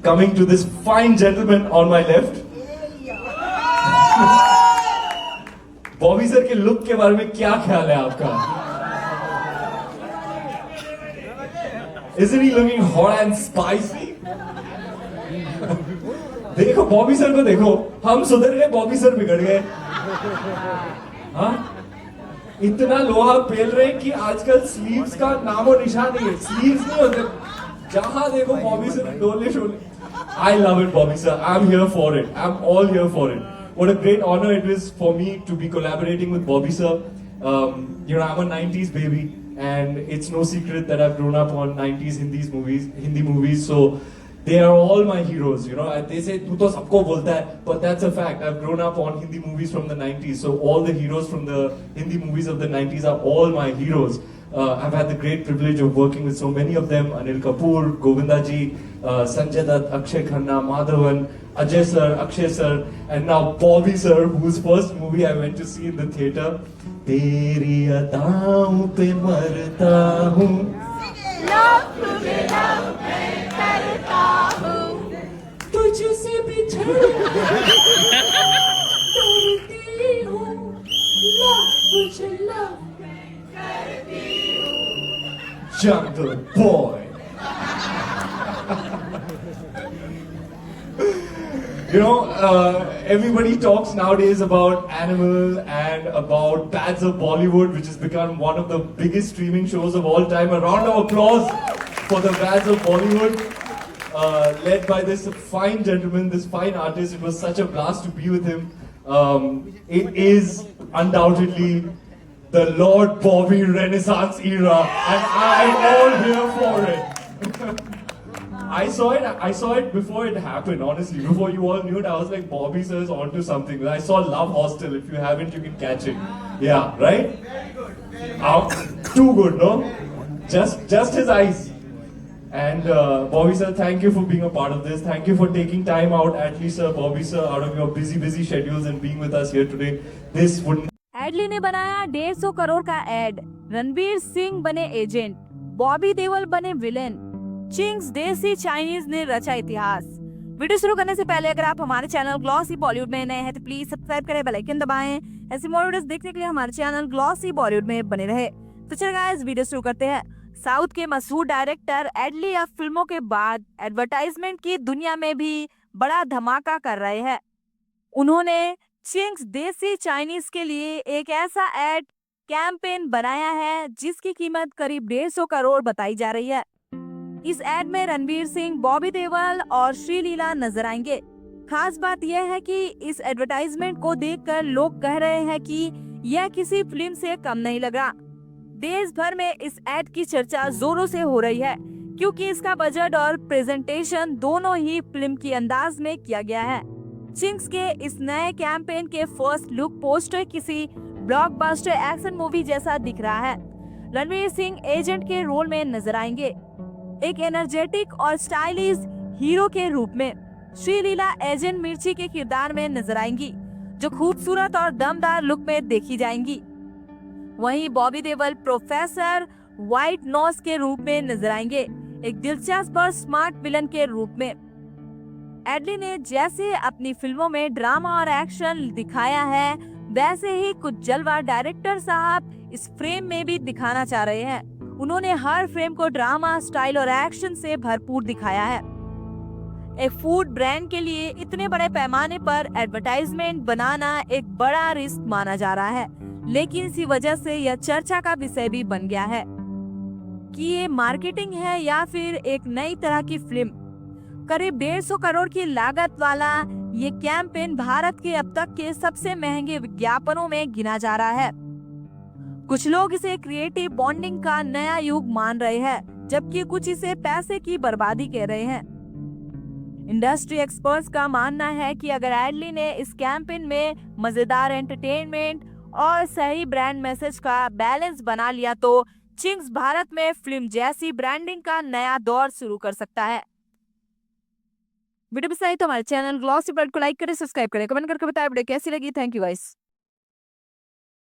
coming to this fine gentleman on my left. Bobby sir के look के बारे में क्या ख्याल है आपका? Isn't he looking hot and spicy? देखो बॉबी सर को देखो, हम सुधर गए, बॉबी सर बिगड़ गए. हाँ, इतना लोहा पेल रहे कि आजकल स्लीव्स का नामो निशान नहीं है. स्लीव्स नहीं होते, जहां देखो बॉबी सर डोले Sholay. I love it, Bobby sir. I'm here for it. I'm all here for it. What a great honor it is for me to be collaborating with Bobby sir. I'm a 90s baby, and it's no secret that I've grown up on 90s Hindi movies. So they are all my heroes. They say tu to sabko bolta hai, but that's a fact. I've grown up on Hindi movies from the 90s. So all the heroes from the Hindi movies of the 90s are all my heroes. I've had the great privilege of working with so many of them: Anil Kapoor, Govinda ji, Sanjay Dutt, Akshay Khanna, Madhavan, Ajay sir, Akshay sir, and now Bobby sir, whose first movie I went to see in the theater. तेरी अदाओं पे मरता हूँ, तुझसे बिछड़ करती हूँ, Jungle Boy. Everybody talks nowadays about Animal and about Pads of Bollywood, which has become one of the biggest streaming shows of all time. A round of applause for the Pads of Bollywood, led by this fine gentleman, this fine artist. It was such a blast to be with him. It is undoubtedly the Lord Bobby Renaissance era, and I'm all here for it. I saw it before it happened, honestly. Before you all knew it, I was like, Bobby sir is onto something. I saw Love Hostel. If you haven't, you can catch it. Yeah, right? Too good, no? Just his eyes. And Bobby sir, thank you for being a part of this. Thank you for taking time out, at least Bobby sir, out of your busy schedules and being with us here today. This wouldn't. एडली ने बनाया 150 करोड़ का add, Ranveer Singh बने agent, Bobby Deol बने villain, Ching's देसी Chinese ने रचा इतिहास। Video शुरू करने से पहले अगर आप हमारे चैनल ग्लॉसी बॉलीवुड में नए हैं तो प्लीज सब्सक्राइब करें, बेल आइकन दबाएं। ऐसी मोर वीडियोस देखने के लिए हमारे चैनल ग्लॉसी बॉलीवुड में बने रहे। तो चलिए गाइस, वीडियो शुरू करते हैं। साउथ के मशहूर डायरेक्टर एडली अब फिल्मों के बाद एडवर्टाइजमेंट की दुनिया में भी बड़ा धमाका कर रहे हैं। उन्होंने चिंग्स देसी चाइनीज के लिए एक ऐसा एड कैंपेन बनाया है जिसकी कीमत करीब 150 करोड़ बताई जा रही है। इस एड में रणवीर सिंह, बॉबी देओल और श्रीलीला नजर आएंगे। खास बात यह है कि इस एडवर्टाइजमेंट को देखकर लोग कह रहे हैं कि यह किसी फिल्म से कम नहीं लग रहा। देश भर में इस एड की चर्चा जोरों से हो रही है क्योंकि इसका बजट और प्रेजेंटेशन दोनों ही फिल्म की अंदाज में किया गया है। चिंग्स के इस नए कैंपेन के फर्स्ट लुक पोस्टर किसी ब्लॉकबस्टर एक्शन मूवी जैसा दिख रहा है। रणवीर सिंह एजेंट के रोल में नजर आएंगे, एक एनर्जेटिक और स्टाइलिश हीरो के रूप में। श्रीलीला एजेंट मिर्ची के किरदार में नजर आएंगी, जो खूबसूरत और दमदार लुक में देखी जाएंगी। वहीं Bobby Deol professor white nose के रूप में नजर आएंगे, एक दिलचस्प और स्मार्ट विलन के रूप में। एडली ने जैसे अपनी फिल्मों में ड्रामा और एक्शन दिखाया है, वैसे ही कुछ जलवा डायरेक्टर साहब इस फ्रेम में भी दिखाना चाह रहे हैं। उन्होंने हर फ्रेम को ड्रामा, स्टाइल और एक्शन से भरपूर दिखाया है। एक फूड ब्रांड के लिए इतने बड़े पैमाने पर एडवर्टाइजमेंट बनाना एक बड़ा रिस्क माना जा रहा है, लेकिन इसी वजह से यह चर्चा का विषय भी बन गया है कि ये मार्केटिंग है या फिर एक नई तरह की फिल्म। करीब 150 करोड़ की लागत वाला ये कैंपेन भारत के अब तक के सबसे महंगे विज्ञापनों में गिना जा रहा है। कुछ लोग इसे क्रिएटिव बॉन्डिंग का नया युग मान रहे हैं, जबकि कुछ इसे पैसे की बर्बादी कह रहे हैं। इंडस्ट्री एक्सपर्ट्स का मानना है कि अगर एडली ने इस कैंपेन में मजेदार एंटरटेनमेंट और सही ब्रांड मैसेज का बैलेंस बना लिया तो चिंग्स भारत में फिल्म जैसी ब्रांडिंग का नया दौर शुरू कर सकता है। वीडियो पसंद आई तो हमारे चैनल ग्लॉसी बॉलीवुड को लाइक करें, सब्सक्राइब करें, कमेंट करके बताएं वीडियो कैसी लगी। Thank you guys.